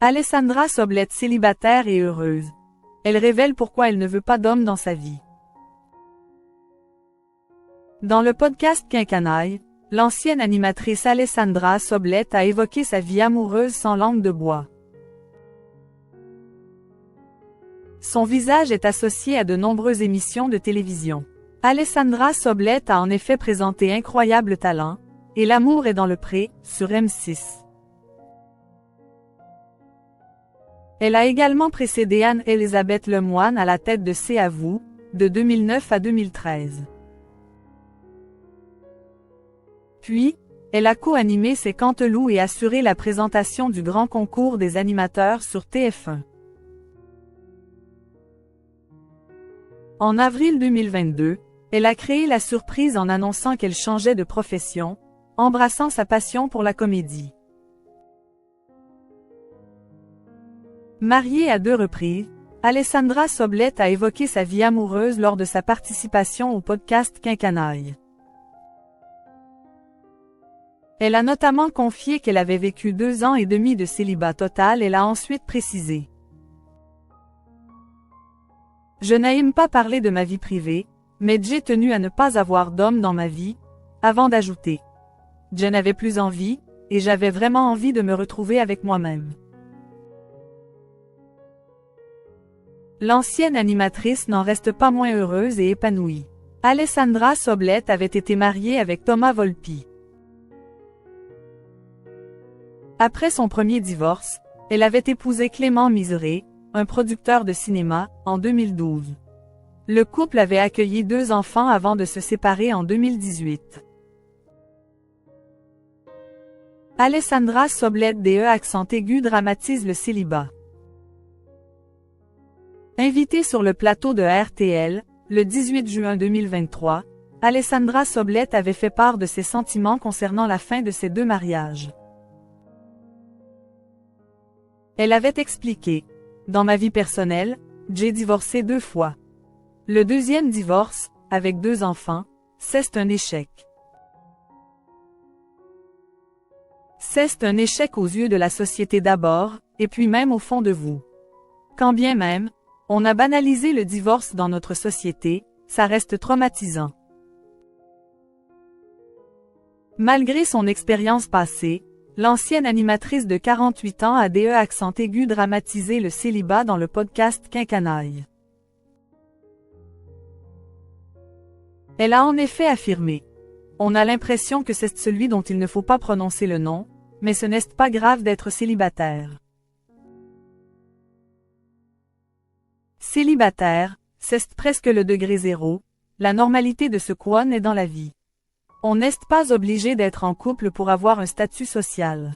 Alessandra Soblette célibataire et heureuse. Elle révèle pourquoi elle ne veut pas d'homme dans sa vie. Dans le podcast Quinquanaille, l'ancienne animatrice Alessandra Soblette a évoqué sa vie amoureuse sans langue de bois. Son visage est associé à de nombreuses émissions de télévision. Alessandra Soblette a en effet présenté Incroyable Talent et L'amour est dans le pré, sur M6. Elle a également précédé Anne-Elisabeth Lemoine à la tête de C'est à vous, de 2009 à 2013. Puis, elle a co-animé C'est Canteloup et assuré la présentation du grand concours des animateurs sur TF1. En avril 2022, elle a créé la surprise en annonçant qu'elle changeait de profession, embrassant sa passion pour la comédie. Mariée à 2 reprises, Alessandra Soblette a évoqué sa vie amoureuse lors de sa participation au podcast Quinquanaille. Elle a notamment confié qu'elle avait vécu 2 ans et demi de célibat total et l'a ensuite précisé. « Je n'aime pas parler de ma vie privée, mais j'ai tenu à ne pas avoir d'homme dans ma vie, avant d'ajouter. Je n'avais plus envie, et j'avais vraiment envie de me retrouver avec moi-même. » L'ancienne animatrice n'en reste pas moins heureuse et épanouie. Alessandra Soblette avait été mariée avec Thomas Volpi. Après son premier divorce, elle avait épousé Clément Miseré, un producteur de cinéma, en 2012. Le couple avait accueilli 2 enfants avant de se séparer en 2018. Alessandra Soblette _, dramatise le célibat. Invitée sur le plateau de RTL, le 18 juin 2023, Alessandra Soblette avait fait part de ses sentiments concernant la fin de ses 2 mariages. Elle avait expliqué « Dans ma vie personnelle, j'ai divorcé 2 fois. Le 2e divorce, avec 2 enfants, c'est un échec. C'est un échec aux yeux de la société d'abord, et puis même au fond de vous. Quand bien même, on a banalisé le divorce dans notre société, ça reste traumatisant. » Malgré son expérience passée, l'ancienne animatrice de 48 ans a dramatisé le célibat dans le podcast Quinquanaille. Elle a en effet affirmé « On a l'impression que c'est celui dont il ne faut pas prononcer le nom, mais ce n'est pas grave d'être célibataire. Célibataire, c'est presque le degré 0, la normalité de ce qu'on est dans la vie. On n'est pas obligé d'être en couple pour avoir un statut social. »